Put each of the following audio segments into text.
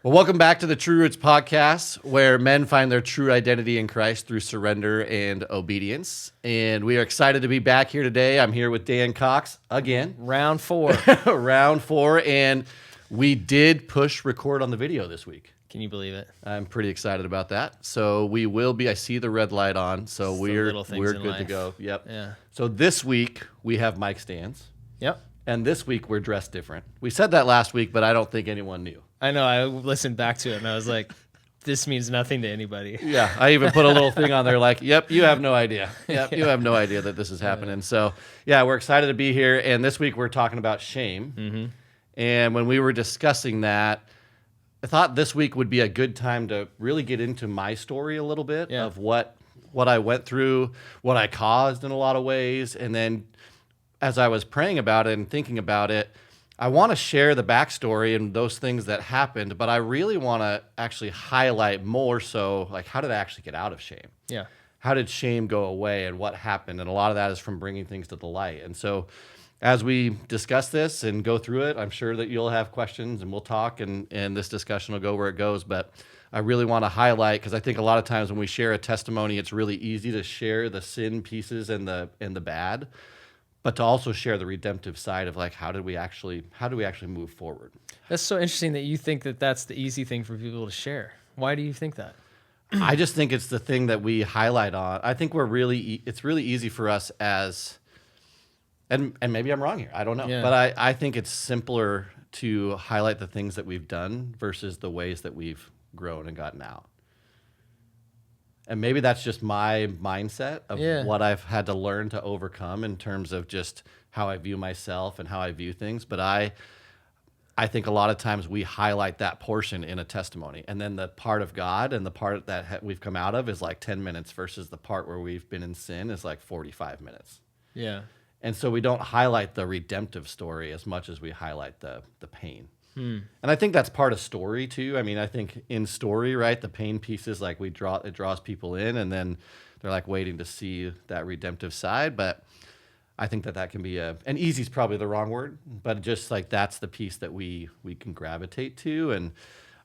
Well, welcome back to the True Roots podcast, where men find their true identity in Christ through surrender and obedience. And we are excited to be back here today. I'm here with Dan Cox again. Round 4. Round 4. And we did push record on the video this week. Can you believe it? I'm pretty excited about that. So we will be, I see the red light on, so It's the we're little things in good to life. go. Yep. Yeah. So this week we have mic stands. Yep. And this week we're dressed different. We said that last week, but I don't think anyone knew. I know. I listened back to it and I was like, this means nothing to anybody. Yeah, I even put a little thing on there like, yep, you have no idea. Yep, you have no idea that this is happening. So, yeah, we're excited to be here. And this week we're talking about shame. Mm-hmm. And when we were discussing that, I thought this week would be a good time to really get into my story a little bit of what I went through, what I caused in a lot of ways. And then as I was praying about it and thinking about it, I want to share the backstory and those things that happened, but I really want to actually highlight more so, like, how did I actually get out of shame? Yeah. How did shame go away and what happened? And a lot of that is from bringing things to the light. And so as we discuss this and go through it, I'm sure that you'll have questions and we'll talk and this discussion will go where it goes. But I really want to highlight, because I think a lot of times when we share a testimony, it's really easy to share the sin pieces and the bad, but to also share the redemptive side of, like, how do we actually move forward? That's so interesting that you think that that's the easy thing for people to share. Why do you think that? I just think it's the thing that we highlight on. I think it's really easy for us as, and maybe I'm wrong here, I don't know, but I think it's simpler to highlight the things that we've done versus the ways that we've grown and gotten out. And maybe that's just my mindset of what I've had to learn to overcome in terms of just how I view myself and how I view things. But I think a lot of times we highlight that portion in a testimony. And then the part of God and the part that we've come out of is like 10 minutes versus the part where we've been in sin is like 45 minutes. Yeah. And so we don't highlight the redemptive story as much as we highlight the pain. And I think that's part of story too. I mean, I think in story, right, the pain pieces, like it draws people in, and then they're like waiting to see that redemptive side. But I think that can be and easy is probably the wrong word, but just like that's the piece that we can gravitate to. And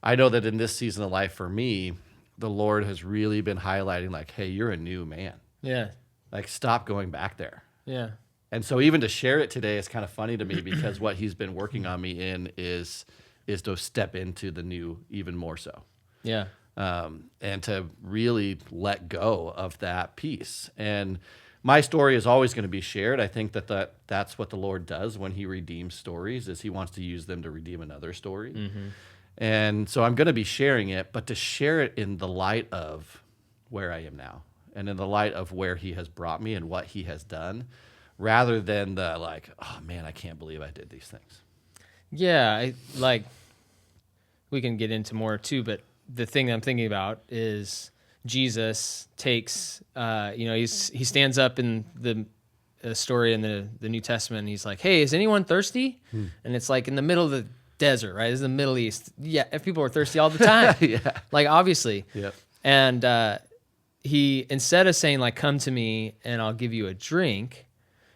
I know that in this season of life for me, the Lord has really been highlighting, like, hey, you're a new man. Yeah. Like, stop going back there. Yeah. And so even to share it today is kind of funny to me, because what he's been working on me in is to step into the new even more so. Yeah. And to really let go of that piece. And my story is always going to be shared. I think that's what the Lord does when he redeems stories, is he wants to use them to redeem another story. Mm-hmm. And so I'm going to be sharing it, but to share it in the light of where I am now and in the light of where he has brought me and what he has done, rather than the, like, oh man, I can't believe I did these things. Yeah. We can get into more too, but the thing that I'm thinking about is Jesus takes, he stands up in the story in the New Testament, and he's like, hey, is anyone thirsty? And it's like in the middle of the desert, right? It's the Middle East. Yeah. If people are thirsty all the time, like, obviously. Yep. And he, instead of saying, like, come to me and I'll give you a drink,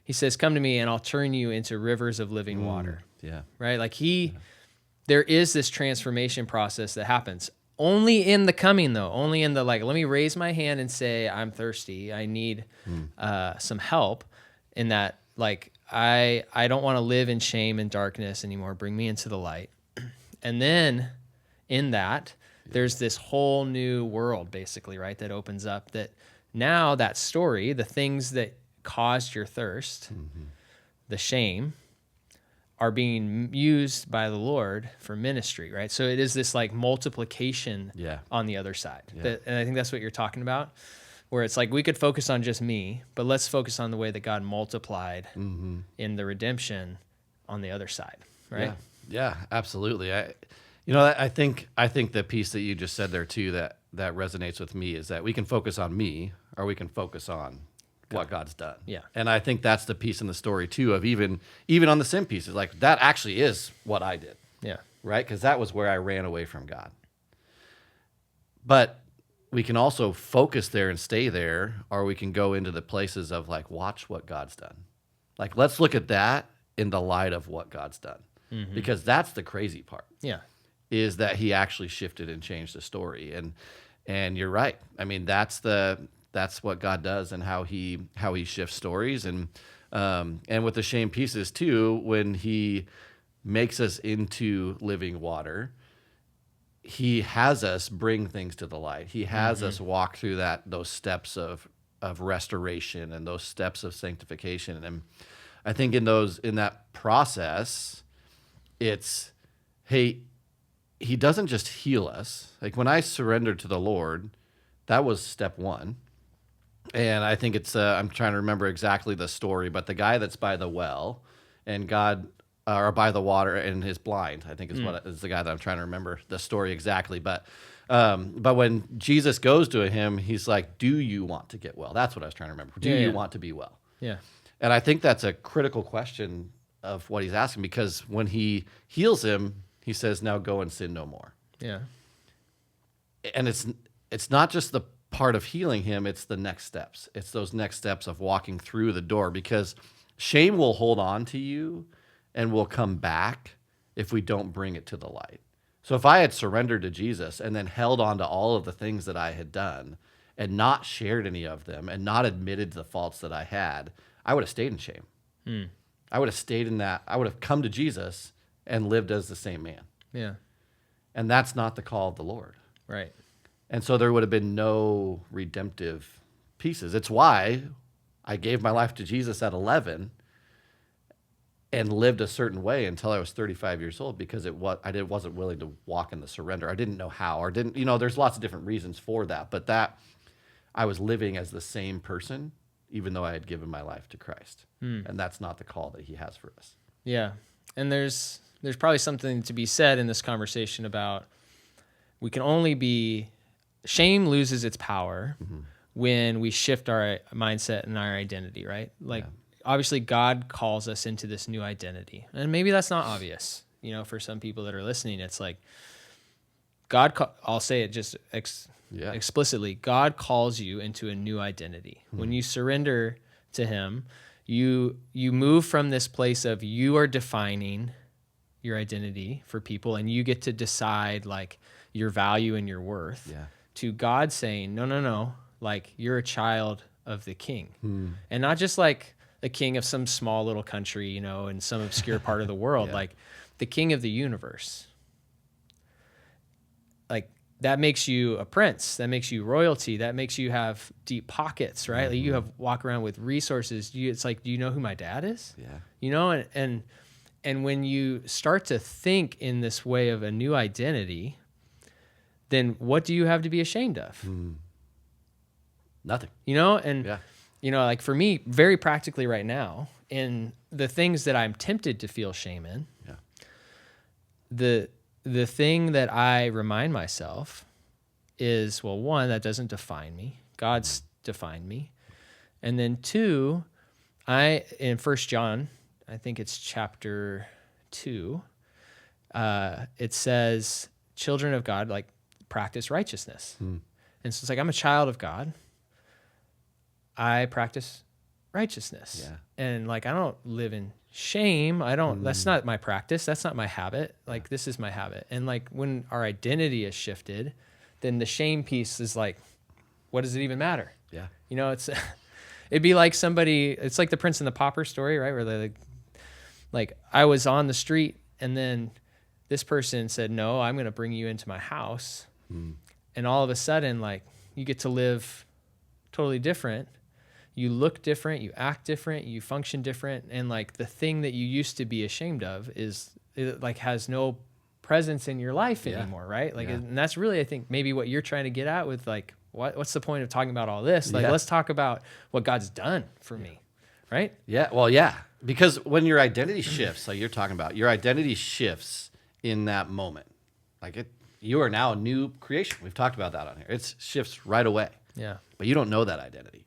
he says, come to me and I'll turn you into rivers of living water. Yeah. Right? Like there is this transformation process that happens only in the coming, though, only in the, like, let me raise my hand and say, I'm thirsty. I need some help in that. Like, I don't want to live in shame and darkness anymore. Bring me into the light. And then in that, there's this whole new world, basically, right? That opens up, that now that story, the things that caused your thirst, the shame, are being used by the Lord for ministry, right? So it is this, like, multiplication on the other side. And I think that's what you're talking about, where it's like we could focus on just me, but let's focus on the way that God multiplied in the redemption on the other side, right? Yeah, absolutely. I think the piece that you just said there too that resonates with me is that we can focus on me, or we can focus on what God's done. Yeah. And I think that's the piece in the story too, of even on the sin pieces, like, that actually is what I did. Yeah. Right? Because that was where I ran away from God. But we can also focus there and stay there, or we can go into the places of, like, watch what God's done. Like, let's look at that in the light of what God's done. Because that's the crazy part. Yeah. is that he actually shifted and changed the story. And you're right. I mean, that's what God does, and how he shifts stories. And with the shame pieces too, when he makes us into living water, he has us bring things to the light. He has us walk through those steps of restoration and those steps of sanctification. And I think in that process, it's, hey, he doesn't just heal us. Like when I surrendered to the Lord, that was step one. And I think it's, I'm trying to remember exactly the story, but the guy that's by the well and God, or by the water and is blind, I think is the guy that I'm trying to remember the story exactly. But when Jesus goes to him, he's like, do you want to get well? That's what I was trying to remember. Do you want to be well? Yeah. And I think that's a critical question of what he's asking, because when he heals him, he says, now go and sin no more. Yeah. And it's not just the part of healing him, it's the next steps. It's those next steps of walking through the door, because shame will hold on to you and will come back if we don't bring it to the light. So if I had surrendered to Jesus and then held on to all of the things that I had done and not shared any of them and not admitted the faults that I had, I would have stayed in shame. I would have stayed in that. I would have come to Jesus and lived as the same man. Yeah. And that's not the call of the Lord. Right. And so there would have been no redemptive pieces. It's why I gave my life to Jesus at 11 and lived a certain way until I was 35 years old, because I wasn't willing to walk in the surrender. I didn't know how, or didn't, there's lots of different reasons for that, but that I was living as the same person, even though I had given my life to Christ. And that's not the call that he has for us. Yeah. And there's probably something to be said in this conversation about, shame loses its power when we shift our mindset and our identity, right? Obviously God calls us into this new identity, and maybe that's not obvious, for some people that are listening. It's like I'll say it just explicitly. God calls you into a new identity. When you surrender to him, you move from this place of you are defining your identity for people, and you get to decide like your value and your worth, to God saying, no, like you're a child of the King. And not just like the king of some small little country, in some obscure part of the world, like the King of the universe. Like that makes you a prince, that makes you royalty, that makes you have deep pockets, right? Like you walk around with resources. It's like, do you know who my dad is? Yeah. And when you start to think in this way of a new identity, then what do you have to be ashamed of? Nothing. Like for me, very practically right now, in the things that I'm tempted to feel shame in, the thing that I remind myself is, well, one, that doesn't define me. God's defined me. And then two, in 1 John, I think it's chapter 2, it says, children of God, like, practice righteousness. And so it's like, I'm a child of God. I practice righteousness. And like, I don't live in shame. That's not my practice. That's not my habit. Like, this is my habit. And like, when our identity is shifted, then the shame piece is like, what does it even matter? Yeah. It'd be like it's like the Prince and the Pauper story, right? Where they like, I was on the street and then this person said, no, I'm going to bring you into my house. And all of a sudden, like, you get to live totally different. You look different, you act different, you function different. And like the thing that you used to be ashamed of has no presence in your life anymore, right? Like, and that's really, I think, maybe what you're trying to get at with like, what's the point of talking about all this? Like, let's talk about what God's done for me, right? Yeah, well, because when your identity shifts, like you're talking about, your identity shifts in that moment. Like you are now a new creation. We've talked about that on here. It shifts right away. Yeah. But you don't know that identity.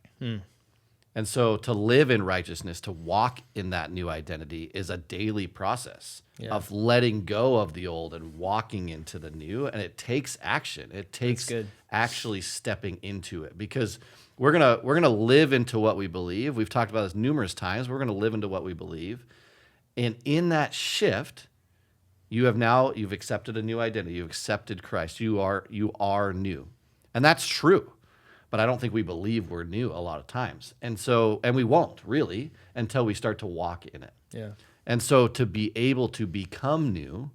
And so to live in righteousness, to walk in that new identity is a daily process of letting go of the old and walking into the new. And it takes action. It takes actually stepping into it, because we're gonna live into what we believe. We've talked about this numerous times. We're gonna live into what we believe. And in that shift, You've accepted a new identity. You've accepted Christ. You are new. And that's true. But I don't think we believe we're new a lot of times. And we won't really until we start to walk in it. Yeah. And so to be able to become new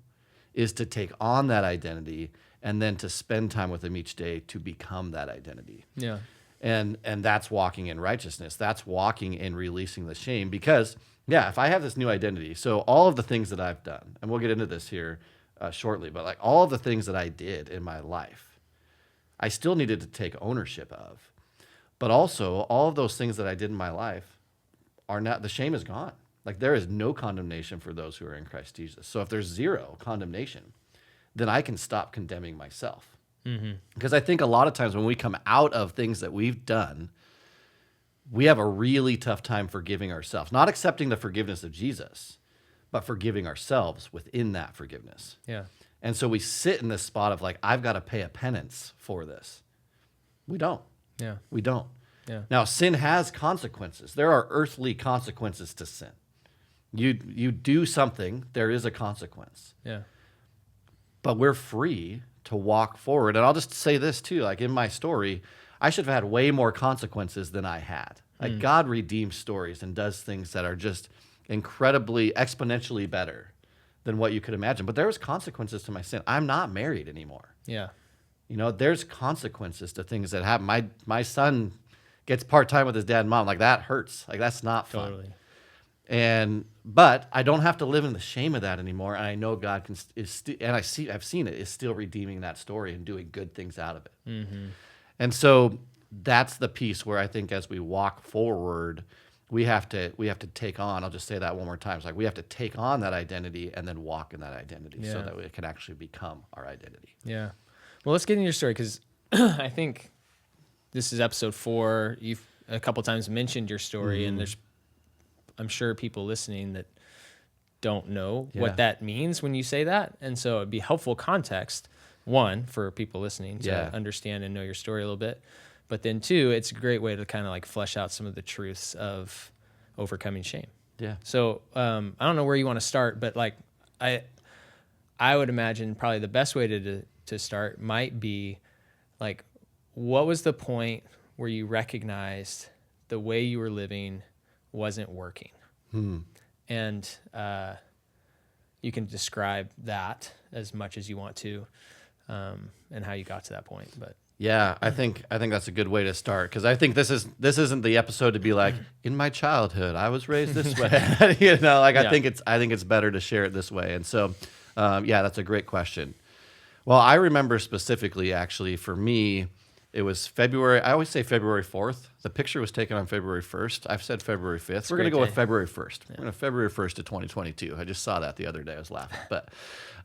is to take on that identity and then to spend time with him each day to become that identity. Yeah. And that's walking in righteousness. That's walking in releasing the shame because, yeah, if I have this new identity, so all of the things that I've done, and we'll get into this here shortly, but like all of the things that I did in my life, I still needed to take ownership of. But also, all of those things that I did in my life are not, the shame is gone. Like there is no condemnation for those who are in Christ Jesus. So if there's zero condemnation, then I can stop condemning myself. Because I think a lot of times when we come out of things that we've done, we have a really tough time forgiving ourselves, not accepting the forgiveness of Jesus, but forgiving ourselves within that forgiveness. Yeah. And so we sit in this spot of like, I've got to pay a penance for this. We don't. Yeah. We don't. Yeah. Now, sin has consequences. There are earthly consequences to sin. You do something, there is a consequence. Yeah. But we're free to walk forward. And I'll just say this too, like in my story, I should have had way more consequences than I had. Like God redeems stories and does things that are just incredibly, exponentially better than what you could imagine. But there was consequences to my sin. I'm not married anymore. Yeah. You know, there's consequences to things that happen. My son gets part-time with his dad and mom. Like that hurts. Like that's not fun. Totally. But I don't have to live in the shame of that anymore. And I know God I've seen it, is still redeeming that story and doing good things out of it. Mm-hmm. And so that's the piece where I think as we walk forward, we have to take on, I'll just say that one more time. It's like we have to take on that identity and then walk in that identity so that it can actually become our identity. Yeah. Well, let's get into your story because I think this is episode 4. You've a couple times mentioned your story, and there's, I'm sure, people listening that don't know what that means when you say that. And so it'd be helpful context, one, for people listening to understand and know your story a little bit. But then 2, it's a great way to kind of like flesh out some of the truths of overcoming shame. Yeah. So I don't know where you want to start, but like I would imagine probably the best way to start might be like, what was the point where you recognized the way you were living wasn't working? And you can describe that as much as you want to, and how you got to that point. But yeah, I think that's a good way to start because I think this isn't the episode to be like, in my childhood I was raised this way. You know, like I think it's better to share it this way. And so, that's a great question. Well, I remember specifically, actually, for me, it was February. I always say February 4th. The picture was taken on February 1st. I've said February 5th. We're going to go with February 1st. We're going to February 1st of 2022. I just saw that the other day. I was laughing. But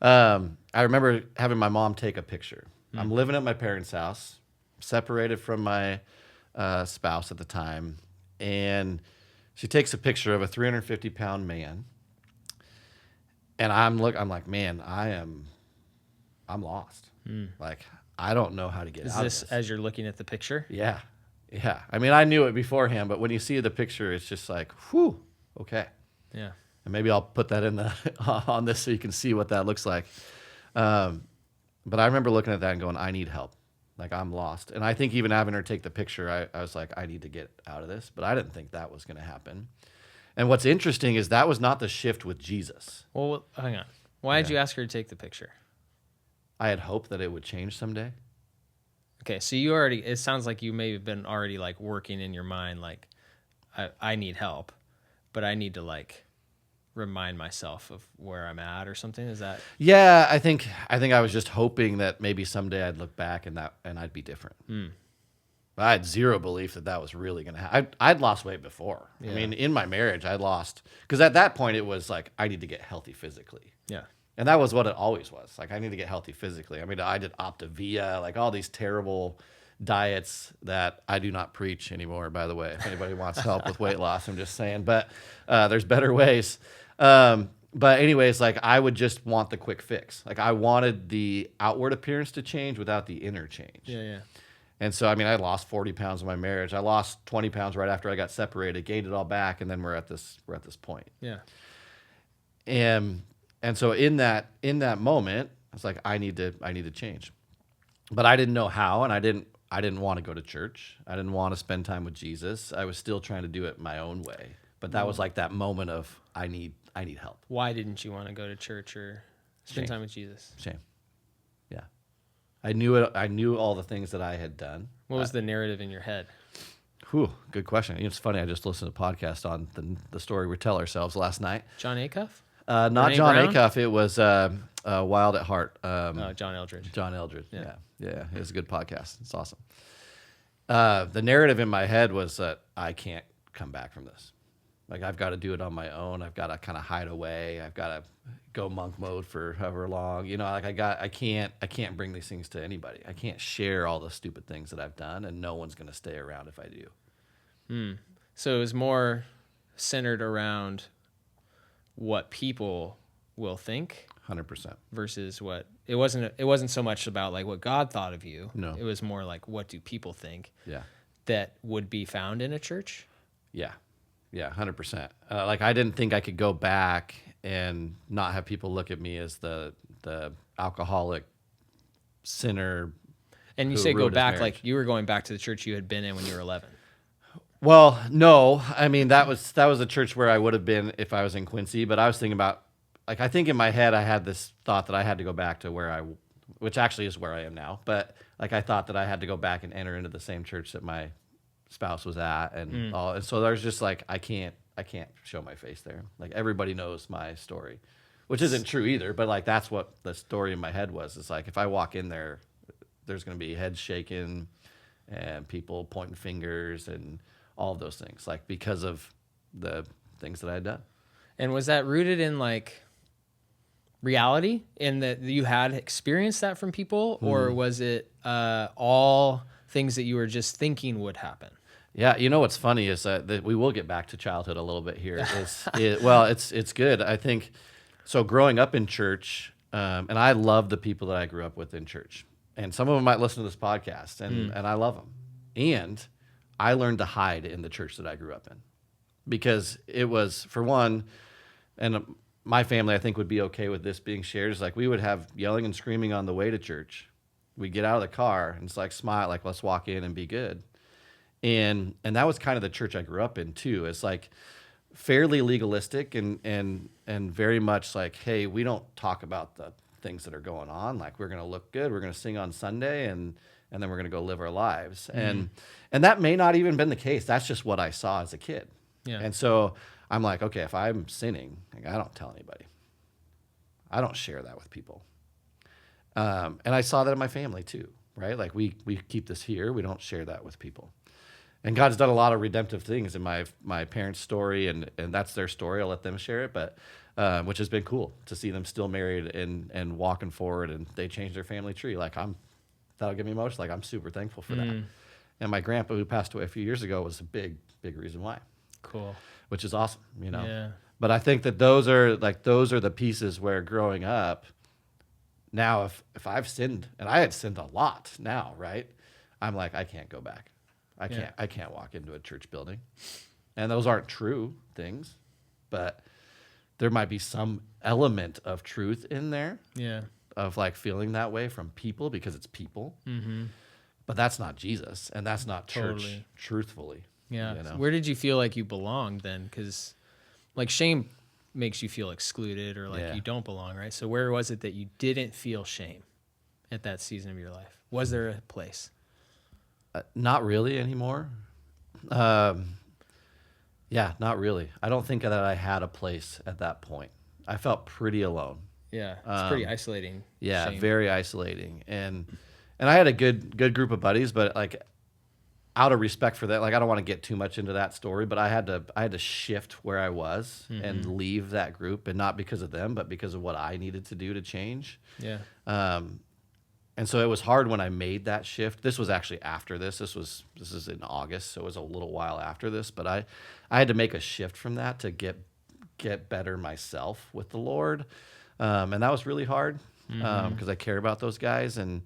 I remember having my mom take a picture. I'm living at my parents' house, separated from my spouse at the time, and she takes a picture of a 350-pound man. And I'm like, man, I'm lost. Like, I don't know how to get out of this. As you're looking at the picture? Yeah. Yeah. I mean, I knew it beforehand, but when you see the picture, it's just like, whew, okay. Yeah. And maybe I'll put that in on this so you can see what that looks like. But I remember looking at that and going, I need help. Like, I'm lost. And I think even having her take the picture, I was like, I need to get out of this. But I didn't think that was going to happen. And what's interesting is that was not the shift with Jesus. Well, hang on. Why did you ask her to take the picture? I had hoped that it would change someday. Okay, so it sounds like you may have been already like working in your mind, like, I need help, but I need to like remind myself of where I'm at or something. Is that? Yeah, I think I was just hoping that maybe someday I'd look back and I'd be different. But I had zero belief that was really going to happen. I'd lost weight before. Yeah. I mean, in my marriage, I lost, because at that point it was like, I need to get healthy physically. Yeah. And that was what it always was. Like, I need to get healthy physically. I mean, I did Optavia, like all these terrible diets that I do not preach anymore, by the way. If anybody wants help with weight loss, I'm just saying. But there's better ways. But anyways, like, I would just want the quick fix. Like, I wanted the outward appearance to change without the inner change. Yeah, yeah. And so, I mean, I lost 40 pounds in my marriage. I lost 20 pounds right after I got separated, gained it all back, and then we're at this point. Yeah. And so in that moment, I was like, I need to change. But I didn't know how, and I didn't want to go to church. I didn't want to spend time with Jesus. I was still trying to do it my own way. But that was like that moment of I need help. Why didn't you want to go to church or spend time with Jesus? Shame. Yeah. I knew it. I knew all the things that I had done. What was the narrative in your head? Whew, good question. It's funny. I just listened to a podcast on the story we tell ourselves last night. John Acuff? Not Brene John Brown? Acuff. It was Wild at Heart. John Eldredge. John Eldredge. Yeah. It was a good podcast. It's awesome. The narrative in my head was that I can't come back from this. Like, I've got to do it on my own. I've got to kind of hide away. I've got to go monk mode for however long. Like I can't bring these things to anybody. I can't share all the stupid things that I've done, and no one's going to stay around if I do. So it was more centered around what people will think 100%. versus what it wasn't so much about like what God thought of you. No. It was more like what do people think Yeah. that would be found in a church? Yeah. Yeah, 100%. Like, I didn't think I could go back and not have people look at me as the alcoholic sinner. And you who say go ruined his back marriage. like you were going back to the church you had been in when you were 11. Well, no. I mean, that was a church where I would have been if I was in Quincy, but I was thinking about, like, I think in my head I had this thought that I had to go back to which actually is where I am now, but like I thought that I had to go back and enter into the same church that my spouse was at and all. And so there's just like I can't show my face there. Like, everybody knows my story, which isn't true either, but like that's what the story in my head was. It's like if I walk in there, there's going to be heads shaking and people pointing fingers and all of those things, like because of the things that I had done. And was that rooted in like reality in that you had experienced that from people, or was it all things that you were just thinking would happen? Yeah, you know what's funny is that we will get back to childhood a little bit here. It's good. I think so. Growing up in church, and I love the people that I grew up with in church, and some of them might listen to this podcast, and I love them. And I learned to hide in the church that I grew up in because it was, for one, and my family I think would be okay with this being shared. Is like we would have yelling and screaming on the way to church. We'd get out of the car and it's like smile, like let's walk in and be good. And that was kind of the church I grew up in too. It's like fairly legalistic and very much like, hey, we don't talk about the things that are going on. Like, we're going to look good. We're going to sing on Sunday and then we're going to go live our lives. And that may not even been the case. That's just what I saw as a kid. Yeah. And so I'm like, okay, if I'm sinning, like, I don't tell anybody. I don't share that with people. And I saw that in my family too, right? Like we keep this here. We don't share that with people. And God's done a lot of redemptive things in my parents' story, and that's their story. I'll let them share it, but which has been cool to see them still married and walking forward, and they changed their family tree. Like, that'll get me emotional. Like, I'm super thankful for that. And my grandpa, who passed away a few years ago, was a big reason why. Cool. Which is awesome, Yeah. But I think that those are the pieces where growing up. Now, if I've sinned, and I had sinned a lot now, right? I'm like, I can't go back. I can't walk into a church building. And those aren't true things, but there might be some element of truth in there. Yeah. Of like feeling that way from people because it's people. Mm-hmm. But that's not Jesus, and that's not church Totally. truthfully. Yeah. So where did you feel like you belonged then? Because like shame makes you feel excluded or like you don't belong, right? So where was it that you didn't feel shame at that season of your life? Was there a place? Not really anymore. Yeah, not really. I don't think that I had a place at that point. I felt pretty alone. Yeah, it's pretty isolating. Yeah, shame. very isolating. And I had a good group of buddies, but like out of respect for that, like I don't want to get too much into that story, but I had to shift where I was and leave that group, and not because of them, but because of what I needed to do to change. Yeah. And so it was hard when I made that shift. This was actually after this. This is in August, so it was a little while after this. But I had to make a shift from that to get better myself with the Lord, and that was really hard because I care about those guys, and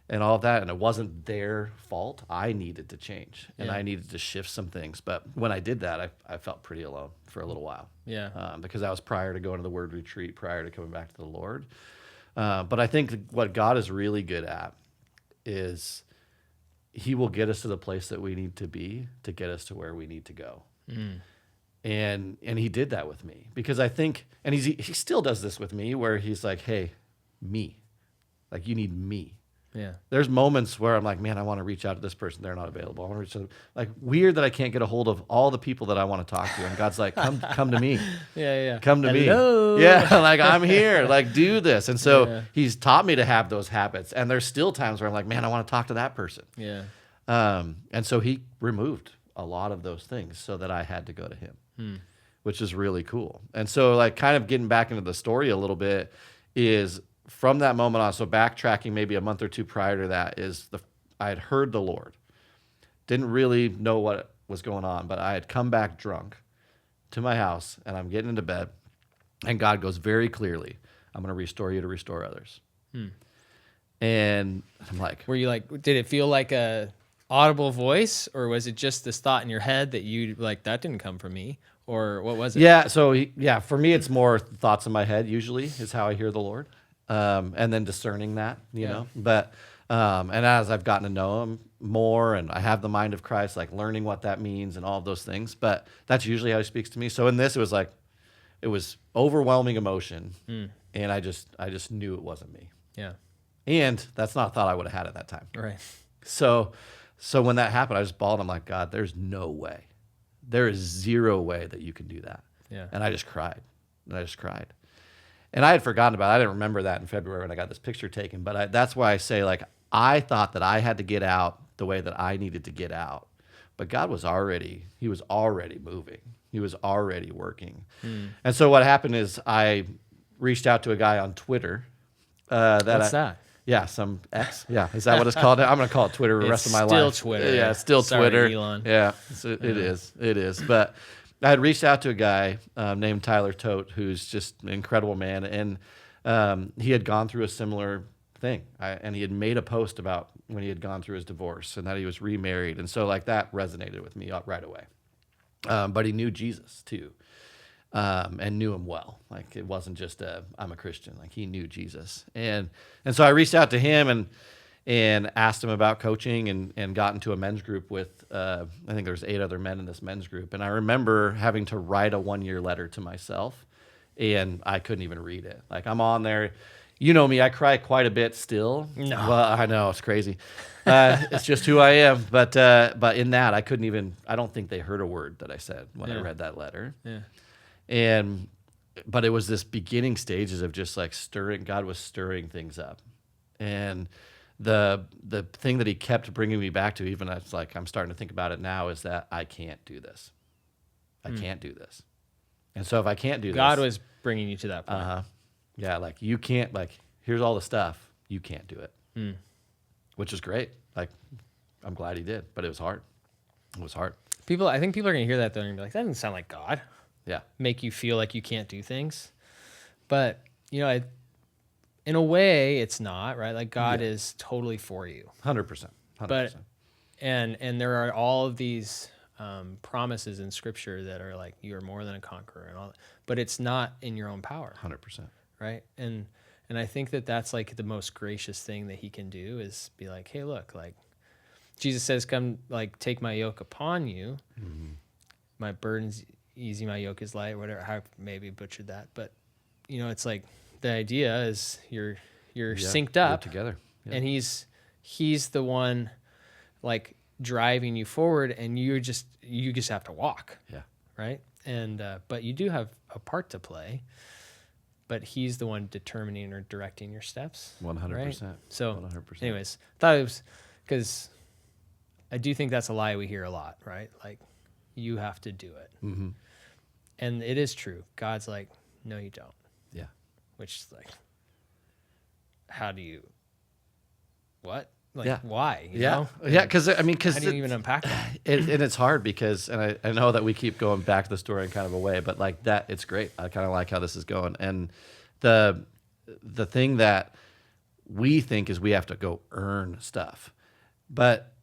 and all of that. And it wasn't their fault. I needed to change and Yeah. I needed to shift some things. But when I did that, I felt pretty alone for a little while. Yeah. Because that was prior to going to the Word Retreat, prior to coming back to the Lord. But I think what God is really good at is he will get us to the place that we need to be to get us to where we need to go. And he did that with me because I think, and he still does this with me where he's like, hey, me, like you need me. Yeah. There's moments where I'm like, man, I want to reach out to this person. They're not available. I want to reach out. Like weird that I can't get a hold of all the people that I want to talk to. And God's like, come to me. Yeah. Come to Hello. me. Yeah. Like I'm here, like do this. And so Yeah. he's taught me to have those habits. And there's still times where I'm like, man, I want to talk to that person. Yeah. And so he removed a lot of those things so that I had to go to him, which is really cool. And so like kind of getting back into the story a little bit is from that moment on. So backtracking maybe a month or two prior to that is I had heard the Lord, didn't really know what was going on, but I had come back drunk to my house and I'm getting into bed and God goes very clearly, I'm going to restore you to restore others. And I'm like, Were you like, did it feel like a audible voice, or was it just this thought in your head that you like, that didn't come from me, or what was it? yeah. So for me, it's more thoughts in my head usually is how I hear the Lord. And then discerning that, you know, but, and as I've gotten to know him more and I have the mind of Christ, like learning what that means and all of those things, but that's usually how he speaks to me. So in this, it was like, it was overwhelming emotion. And I just knew it wasn't me. Yeah. And that's not a thought I would have had at that time. Right. So when that happened, I just bawled. I'm like, God, there's no way. There is zero way that you can do that. Yeah. And I just cried. And I had forgotten about it. I didn't remember that in February when I got this picture taken. But that's why I say, like, I thought that I had to get out the way that I needed to get out. But God was already moving. He was already working. And so what happened is I reached out to a guy on Twitter. What's that? Yeah, some X. Yeah, is that what it's called? I'm going to call it Twitter the rest of my life. Still Twitter. Yeah, it's still Sorry, Twitter. Elon. Yeah, it is. But I had reached out to a guy named Tyler Tote, who's just an incredible man, and he had gone through a similar thing, and he had made a post about when he had gone through his divorce and that he was remarried, and so like that resonated with me right away. But he knew Jesus too. And knew him well. Like it wasn't just I'm a Christian. Like he knew Jesus, and so I reached out to him and asked him about coaching and got into a men's group with I think there's 8 other men in this men's group, and I remember having to write a 1-year letter to myself, and I couldn't even read it. Like I'm on there, you know me, I cry quite a bit still. No, well I know it's crazy. It's just who I am. But in that I couldn't even. I don't think they heard a word that I said when I read that letter. Yeah. But it was this beginning stages of just like God was stirring things up. And the thing that he kept bringing me back to, even as like, I'm starting to think about it now, is that I can't do this. I can't do this. And so if I can't do God this. was bringing you to that point. Yeah. Like you can't, like, here's all the stuff. You can't do it, which is great. Like, I'm glad he did, but it was hard. It was hard. I think people are going to hear that though and be like, that doesn't sound like God. Yeah. Make you feel like you can't do things. But, you know, in a way it's not, right? Like God is totally for you. 100%. But, and there are all of these promises in scripture that are like, you are more than a conqueror and all that, but it's not in your own power. 100%. Right. And I think that that's like the most gracious thing that he can do is be like, hey, look, like Jesus says, come like take my yoke upon you. My burden's easy, my yoke is light, whatever, how maybe butchered that. But, you know, it's like the idea is you're synced up together. Yeah. And he's the one like driving you forward and you just have to walk. Yeah. Right. And, but you do have a part to play, but he's the one determining or directing your steps. 100%. Right? So 100%. anyways, thought it was because I do think that's a lie we hear a lot, right? Like you have to do it. Mm-hmm. And it is true. God's like, no, you don't. Yeah. Which is like, how do you, what? Like, why? You know? Yeah. Because how do you even unpack that? And it's hard because, and I know that we keep going back to the story in kind of a way, but like that, it's great. I kind of like how this is going. And the thing that we think is we have to go earn stuff. But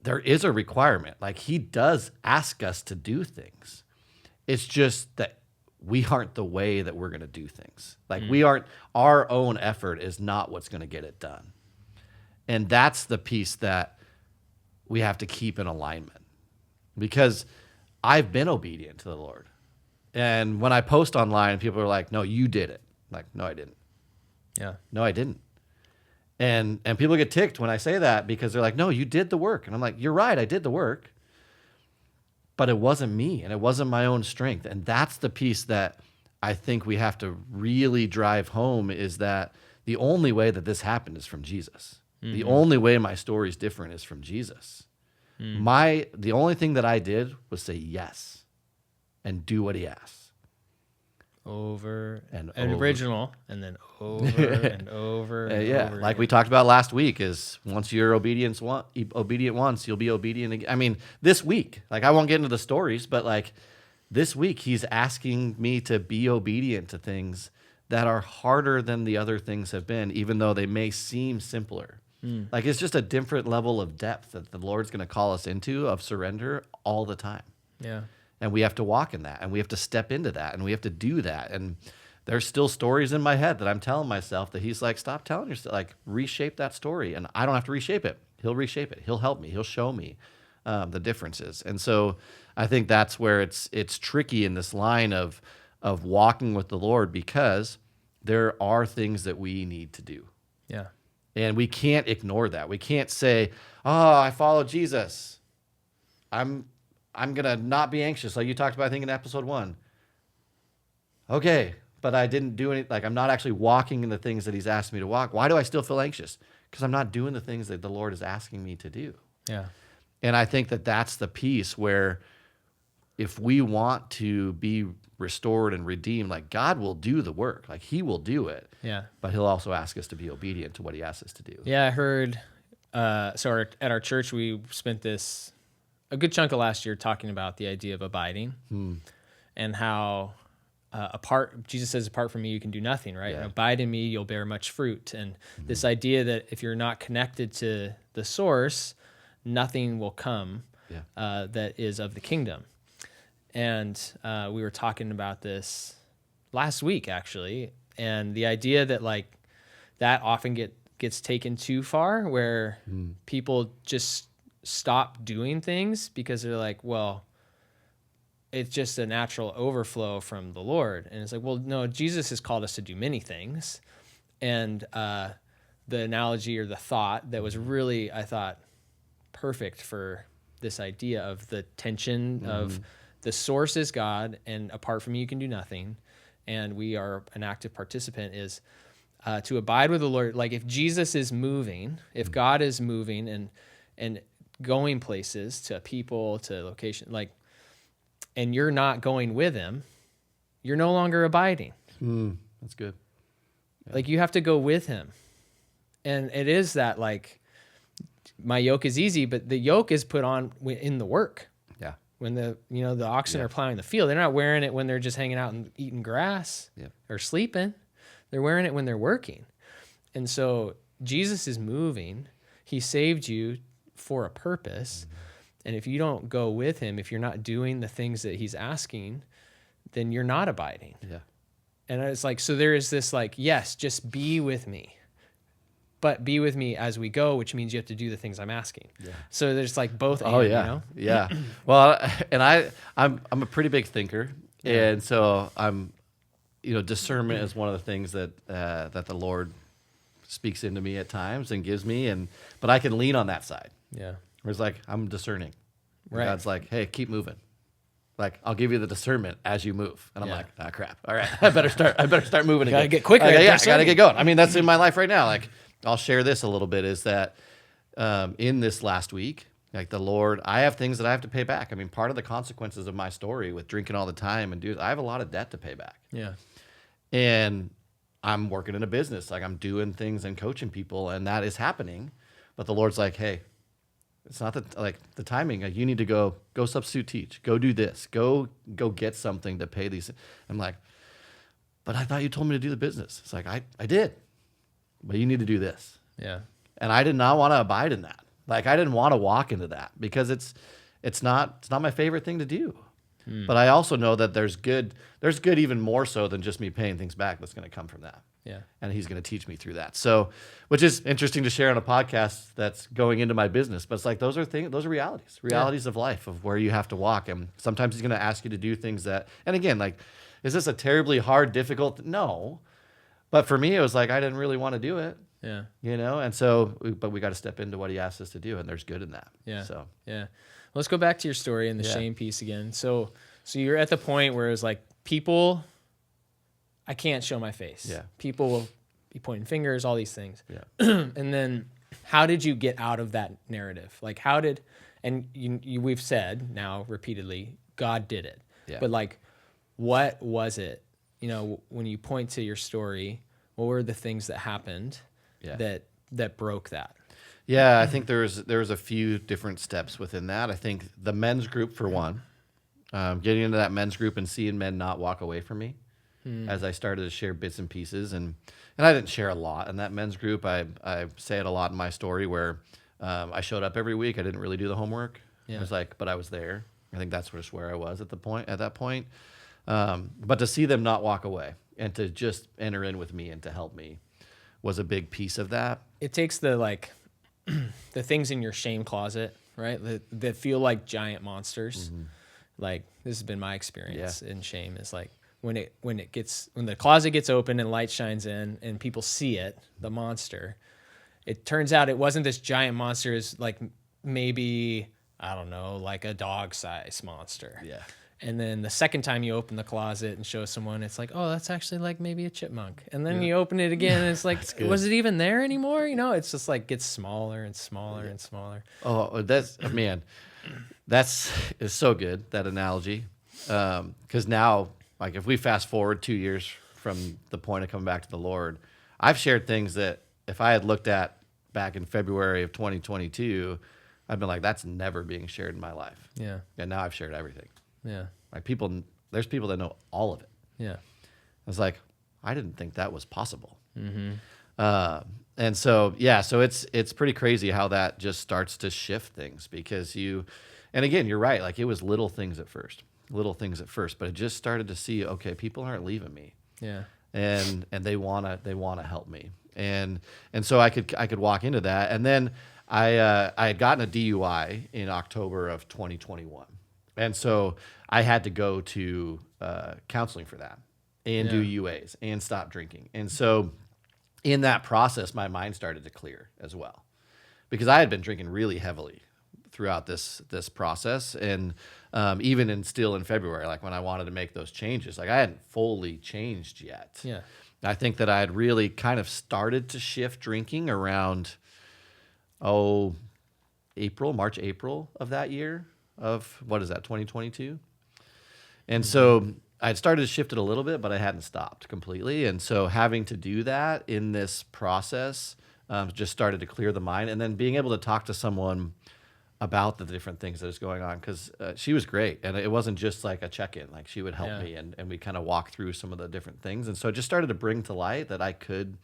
there is a requirement. Like, he does ask us to do things. It's just that we aren't the way that we're going to do things. Like, we aren't, our own effort is not what's going to get it done. And that's the piece that we have to keep in alignment, because I've been obedient to the Lord. And when I post online, people are like, no, you did it. I'm like, no, I didn't. Yeah. No, I didn't. And people get ticked when I say that, because they're like, no, you did the work. And I'm like, you're right, I did the work. But it wasn't me, and it wasn't my own strength. And that's the piece that I think we have to really drive home, is that the only way that this happened is from Jesus. The only way my story is different is from Jesus. The only thing that I did was say yes and do what he asks. Over and over. Original, and then over and over. And yeah, over like again. we talked about last week, is once you're obedient once, you'll be obedient again. I mean, this week, like, I won't get into the stories, but like this week, he's asking me to be obedient to things that are harder than the other things have been, even though they may seem simpler. Like, it's just a different level of depth that the Lord's going to call us into, of surrender all the time. Yeah. And we have to walk in that, and we have to step into that, and we have to do that. And there's still stories in my head that I'm telling myself that he's like, stop telling yourself, like, reshape that story. And I don't have to reshape it. He'll reshape it. He'll help me. He'll show me the differences. And so I think that's where it's tricky in this line of walking with the Lord, because there are things that we need to do. Yeah. And we can't ignore that. We can't say, oh, I follow Jesus, I'm going to not be anxious, like you talked about, I think, in episode 1. Okay, but I didn't do any, like, I'm not actually walking in the things that he's asked me to walk. Why do I still feel anxious? Because I'm not doing the things that the Lord is asking me to do. Yeah. And I think that that's the piece where, if we want to be restored and redeemed, like, God will do the work. Like, he will do it. Yeah. But he'll also ask us to be obedient to what he asks us to do. Yeah, I heard. At our church, we spent a good chunk of last year talking about the idea of abiding, and how Jesus says, apart from me, you can do nothing, right? Yeah. And abide in me, you'll bear much fruit. And this idea that if you're not connected to the source, nothing will come that is of the kingdom. And we were talking about this last week, actually, and the idea that, like, that often gets taken too far, where people just stop doing things because they're like, well, it's just a natural overflow from the Lord. And it's like, well, no, Jesus has called us to do many things. And the analogy, or the thought that was really, I thought, perfect for this idea of the tension of the source is God, and apart from me, you can do nothing. And we are an active participant, is to abide with the Lord. Like, if Jesus is moving, if God is moving and going places, to people, to location, like, and you're not going with him, you're no longer abiding. That's good. Yeah. Like, you have to go with him. And it is that, like, my yoke is easy, but the yoke is put on in the work. Yeah. When the oxen are plowing the field, they're not wearing it when they're just hanging out and eating grass or sleeping. They're wearing it when they're working. And so Jesus is moving. He saved you for a purpose. And if you don't go with him, if you're not doing the things that he's asking, then you're not abiding. Yeah. And it's like, so there is this, like, yes, just be with me, but be with me as we go, which means you have to do the things I'm asking. Yeah. So there's, like, both. Oh, and, yeah. You know? Yeah. Well, and I'm a pretty big thinker. Yeah. And so discernment is one of the things that the Lord speaks into me at times and gives me, but I can lean on that side. Yeah. Where it's like, I'm discerning. And Right. God's like, hey, keep moving. Like, I'll give you the discernment as you move. And I'm like, ah, crap. All right. I better start moving again. Gotta get quicker. I gotta get going. I mean, that's in my life right now. Like, I'll share this a little bit, is that in this last week, like, the Lord, I have things that I have to pay back. I mean, part of the consequences of my story with drinking all the time I have a lot of debt to pay back. Yeah. And I'm working in a business. Like, I'm doing things and coaching people, and that is happening. But the Lord's like, hey, it's not the timing. Like, you need to go substitute teach. Go do this. Go get something to pay these. I'm like, but I thought you told me to do the business. It's like, I did. but you need to do this. Yeah. And I did not want to abide in that. Like, I didn't want to walk into that because it's not my favorite thing to do. But I also know that there's good even more so than just me paying things back that's going to come from that. Yeah. And he's going to teach me through that. So, which is interesting to share on a podcast that's going into my business. But it's like, those are realities of life, of where you have to walk. And sometimes he's going to ask you to do things that, and again, like, is this a terribly hard, difficult? No. But for me, it was like, I didn't really want to do it. Yeah. And so, but we got to step into what he asked us to do, and there's good in that. Yeah. So, yeah. Let's go back to your story and the shame piece again. So you're at the point where it's like, people, I can't show my face. Yeah. People will be pointing fingers, all these things. Yeah. And then how did you get out of that narrative? Like, and we've said now repeatedly, God did it. Yeah. But like, what was it? When you point to your story, what were the things that happened that broke that? Yeah, I think there was a few different steps within that. I think the men's group, for one, getting into that men's group and seeing men not walk away from me as I started to share bits and pieces. And I didn't share a lot in that men's group. I say it a lot in my story where I showed up every week. I didn't really do the homework. Yeah. I was like, but I was there. I think that's just where I was at that point. But to see them not walk away and to just enter in with me and to help me was a big piece of that. It takes the things in your shame closet, right? That feel like giant monsters. Mm-hmm. Like, this has been my experience in shame. Is like when the closet gets open and light shines in and people see it, the monster, it turns out it wasn't this giant monster. It's like maybe, I don't know, like a dog size monster. Yeah. And then the second time you open the closet and show someone, it's like, oh, that's actually like maybe a chipmunk. And then you open it again and it's like, was it even there anymore? It's just like gets smaller and smaller and smaller. Oh, that's is so good, that analogy. Because now, like, if we fast forward 2 years from the point of coming back to the Lord, I've shared things that if I had looked at back in February of 2022, I'd been like, that's never being shared in my life. Yeah. And now I've shared everything. Yeah. Like, there's people that know all of it. Yeah. I was like, I didn't think that was possible. Mm-hmm. And so, so it's pretty crazy how that just starts to shift things because and again, you're right. Like, it was little things at first, but I just started to see, okay, people aren't leaving me. Yeah. And they want to help me. And so I could walk into that. And then I had gotten a DUI in October of 2021. And so I had to go to counseling for that and do UAs and stop drinking. And so in that process, my mind started to clear as well, because I had been drinking really heavily throughout this process. And even still in February, like when I wanted to make those changes, like I hadn't fully changed yet. Yeah. I think that I had really kind of started to shift drinking around, March, April of that year. Of what is that, 2022? And so I'd started to shift it a little bit, but I hadn't stopped completely. And so having to do that in this process just started to clear the mind. And then being able to talk to someone about the different things that is going on, because she was great. And it wasn't just like a check-in. Like, she would help me and we kind of walk through some of the different things. And so it just started to bring to light that I could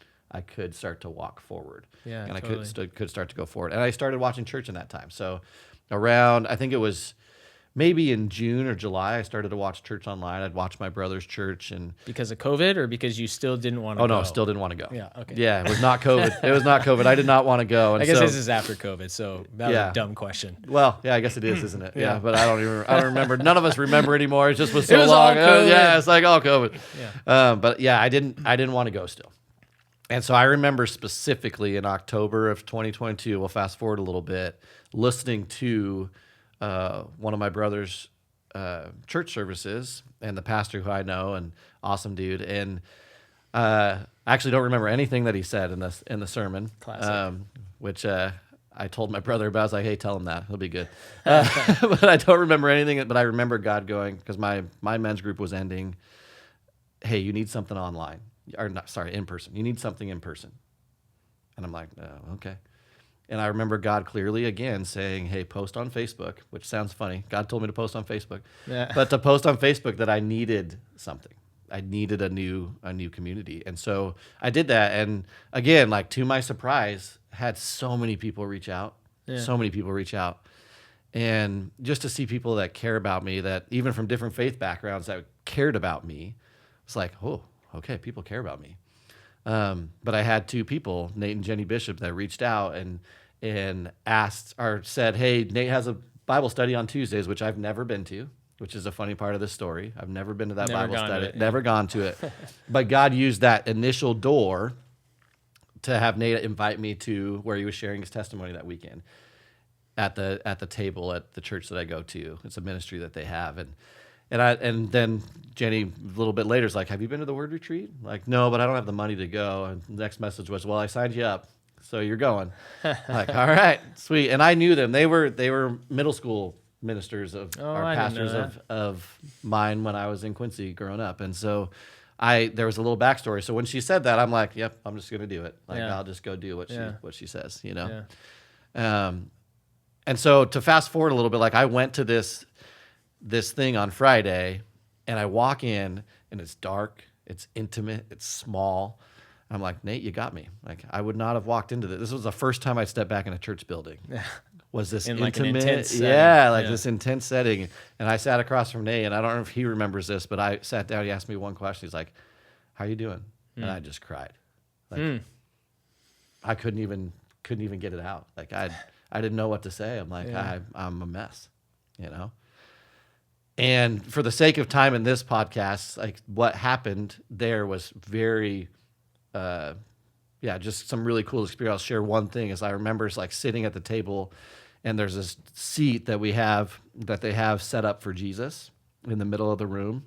start to walk forward. Yeah, and totally. I could start to go forward. And I started watching church in that time. So around, I think it was maybe in June or July, I started to watch church online. I'd watch my brother's church. And because of COVID, or because you still didn't want to go? No, still didn't want to go. Yeah, okay. Yeah, it was not COVID. It was not COVID. I did not want to go. And I guess so, this is after COVID, so that was a dumb question. Well, yeah, I guess it is, isn't it? Yeah. Yeah, but I don't remember. None of us remember anymore. It just was so It was long. all COVID. Yeah, it's like all COVID. Yeah. But yeah, I didn't want to go still. And so I remember specifically in October of 2022, we'll fast forward a little bit, listening to one of my brother's church services, and the pastor who I know, and awesome dude. And I actually don't remember anything that he said in the sermon. Classic. Which I told my brother about. I was like, hey, tell him that. He'll be good. But I don't remember anything. But I remember God going, because my men's group was ending, hey, you need something online. Or not, sorry, in person. You need something in person. And I'm like, oh, okay. And I remember God clearly again saying, hey, post on Facebook, which sounds funny. God told me to post on Facebook. Yeah. But to post on Facebook that I needed something. needed a new community. And so I did that. And again, like to my surprise, had so many people reach out. So many people reach out. And just to see people that care about me, that even from different faith backgrounds that cared about me, it's like, oh, okay, people care about me. But I had two people, Nate and Jenny Bishop, that reached out and asked or said, hey, Nate has a Bible study on Tuesdays, which I've never been to, which is a funny part of this story. I've never been to that Bible study, never gone to it. But God used that initial door to have Nate invite me to where he was sharing his testimony that weekend at the table at the church that I go to. It's a ministry that they have. And then Jenny a little bit later is like, have you been to the Word Retreat? Like, no, but I don't have the money to go. And the next message was, well, I signed you up, so you're going. Like, all right, sweet. And I knew them. They were middle school ministers of pastors of mine when I was in Quincy growing up. And so there was a little backstory. So when she said that, I'm like, yep, I'm just gonna do it. Like I'll just go do what she says, you know. Yeah. And so to fast forward a little bit, like I went to this thing on Friday, and I walk in, and it's dark, it's intimate, it's small. I'm like, Nate, you got me. Like I would not have walked into this. This was the first time I stepped back in a church building. Was this in intimate? Like an intense setting. This intense setting. And I sat across from Nate, and I don't know if he remembers this, but I sat down. He asked me one question. He's like, "How you doing?" And I just cried. Like I couldn't even get it out. Like I didn't know what to say. I'm like, I'm a mess, you know. And for the sake of time in this podcast, like what happened there was very, just some really cool experience. I'll share one thing. As I remember, it's like sitting at the table, and there's this seat that they have set up for Jesus in the middle of the room,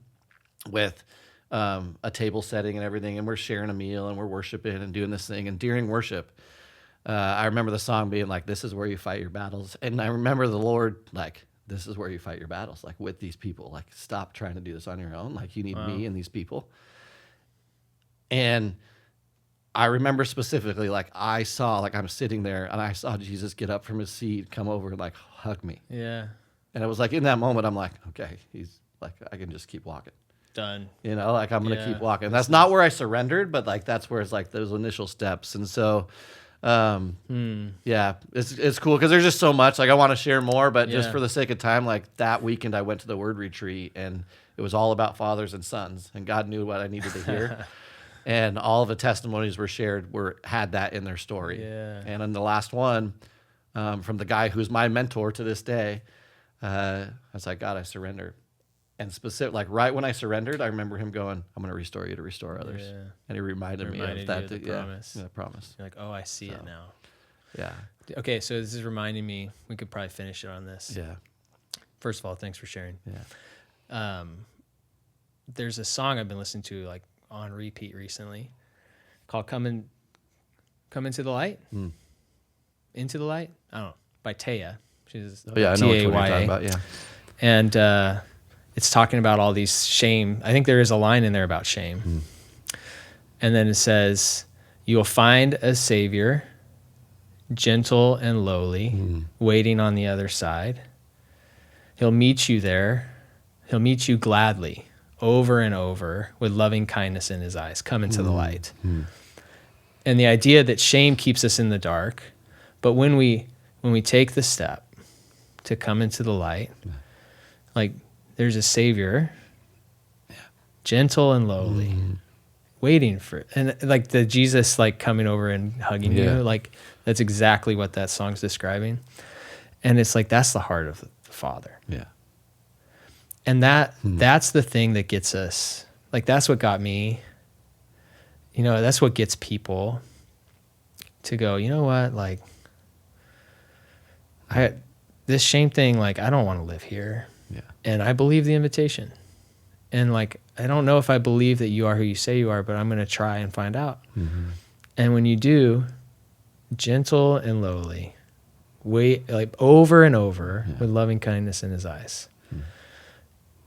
with a table setting and everything, and we're sharing a meal and we're worshiping and doing this thing. And during worship, I remember the song being like, "This is where you fight your battles," and I remember the Lord like, this is where you fight your battles, like with these people. Like, stop trying to do this on your own. Like, you need me and these people. And I remember specifically, like, I'm sitting there, and I saw Jesus get up from his seat, come over, and like hug me. Yeah. And it was like in that moment, I'm like, okay, he's like, I can just keep walking. Done. You know, like I'm gonna keep walking. That's not where I surrendered, but like that's where it's like those initial steps. And so. It's cool because there's just so much. Like I want to share more, but just for the sake of time, like that weekend I went to the Word Retreat, and it was all about fathers and sons, and God knew what I needed to hear. And all of the testimonies were shared had that in their story. Yeah. And in the last one, from the guy who's my mentor to this day, I was like, God, I surrender. And like right when I surrendered, I remember him going, "I'm going to restore you to restore others." Yeah. And he reminded me of that promise. Yeah, promise. You're like, "Oh, I see it now." Yeah. Okay, so this is reminding me. We could probably finish it on this. Yeah. First of all, thanks for sharing. Yeah. There's a song I've been listening to like on repeat recently, called "Come Into the Light." Into the Light. I don't know, by Taya. She's I know what you're talking about. Yeah. And it's talking about all these shame. I think there is a line in there about shame. And then it says, "You will find a Savior, gentle and lowly, waiting on the other side. He'll meet you there. He'll meet you gladly, over and over, with loving kindness in his eyes. Come into the light." And the idea that shame keeps us in the dark, but when we take the step to come into the light, like, there's a Savior, gentle and lowly, waiting for, and like the Jesus like coming over and hugging you, like that's exactly what that song's describing. And it's like that's the heart of the Father. Yeah. And that's the thing that gets us. Like that's what got me. You know, that's what gets people to go, you know what, like this shame thing, like I don't want to live here. Yeah. And I believe the invitation. And like, I don't know if I believe that you are who you say you are, but I'm going to try and find out. And when you do, gentle and lowly, wait like over and over with loving kindness in his eyes.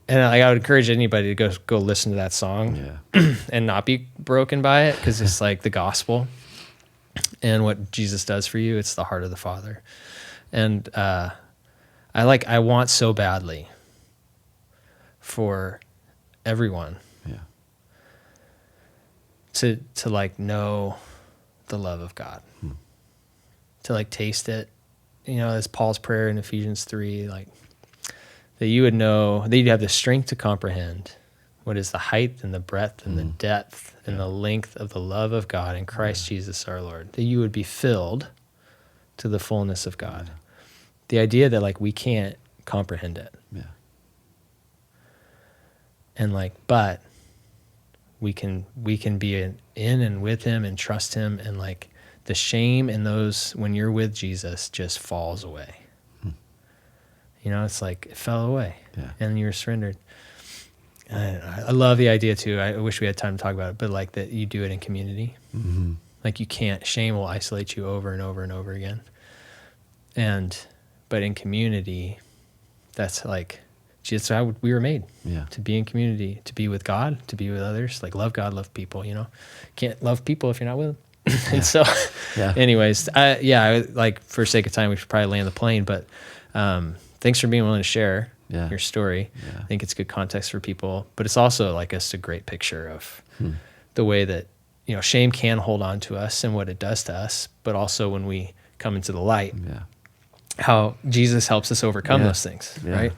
And I would encourage anybody to go listen to that song and not be broken by it. 'Cause it's like the gospel and what Jesus does for you. It's the heart of the Father. And, I want so badly for everyone to like know the love of God, to like taste it, as Paul's prayer in Ephesians 3, like that you would know, that you'd have the strength to comprehend what is the height and the breadth and the depth and the length of the love of God in Christ Jesus our Lord, that you would be filled to the fullness of God. The idea that like we can't comprehend it. Yeah. And like, but we can be in and with him and trust him, and like the shame in those when you're with Jesus just falls away. It's like it fell away, and you're surrendered. I love the idea too. I wish we had time to talk about it, but like that you do it in community. Mm-hmm. Like you can't, shame will isolate you over and over and over again. But in community, that's like, that's how we were made. Yeah. To be in community, to be with God, to be with others, like love God, love people, can't love people if you're not with them. And so anyways, like for sake of time, we should probably land the plane, but, thanks for being willing to share your story. Yeah. I think it's good context for people, but it's also like just a great picture of the way that, shame can hold on to us and what it does to us, but also when we come into the light, how Jesus helps us overcome those things, right?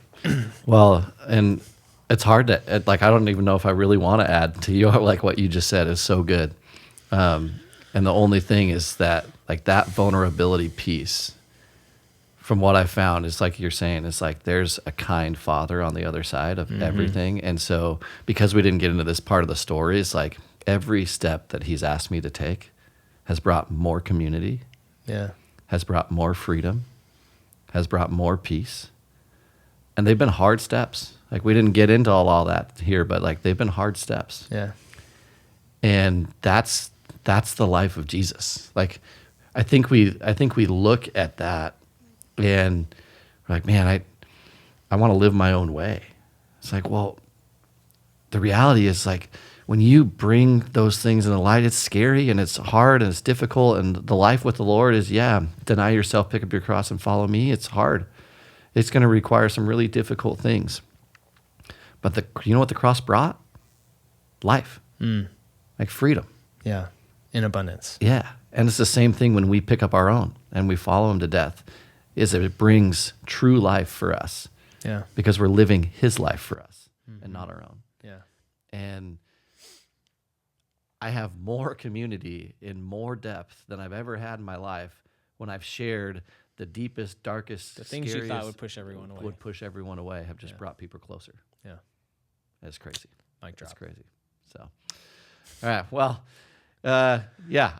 Well, and it's hard to, like, I don't even know if I really want to add to you, like what you just said is so good. And the only thing is that, like, that vulnerability piece, from what I found, is like you're saying, it's like there's a kind father on the other side of everything. And so because we didn't get into this part of the story, it's like every step that he's asked me to take has brought more community, has brought more freedom, has brought more peace. And they've been hard steps. Like we didn't get into all that here, but like they've been hard steps. Yeah. And that's the life of Jesus. Like I think we look at that and we're like, man, I want to live my own way. It's like, well, the reality is like when you bring those things in the light, it's scary and it's hard and it's difficult. And the life with the Lord is, deny yourself, pick up your cross and follow me. It's hard. It's going to require some really difficult things. But you know what the cross brought? Life. Like freedom. Yeah. In abundance. Yeah. And it's the same thing when we pick up our own and we follow him to death, is that it brings true life for us. Yeah. Because we're living his life for us and not our own. Yeah. And I have more community in more depth than I've ever had in my life when I've shared the deepest, darkest, the things you thought would push everyone away. Have just brought people closer. Yeah. That's crazy. Mic drop. That's crazy. So, all right. Well, I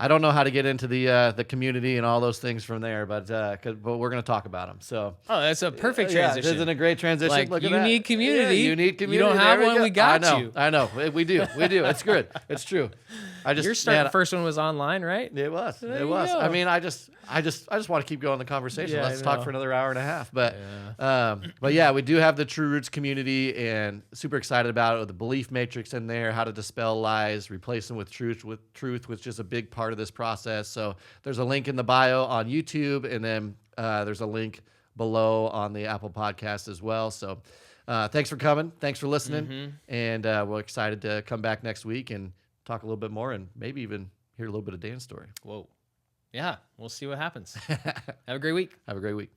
don't know how to get into the community and all those things from there, but we're going to talk about them. So, that's a perfect transition. Isn't a great transition? Like, Look at you that. need community. Yeah, you need community. You don't have one. We got you. I know. We do. It's good. It's true. Your first one was online, right? It was. I mean, I just want to keep going the conversation. Yeah, Let's talk for another hour and a half. But we do have the True Roots community, and super excited about it with the belief matrix in there, how to dispel lies, replace them with truth, which is a big part of this process. So there's a link in the bio on YouTube, and then there's a link below on the Apple Podcast as well. So thanks for coming. Thanks for listening. And we're excited to come back next week and talk a little bit more and maybe even hear a little bit of Dan's story. Whoa. Yeah, we'll see what happens. Have a great week. Have a great week.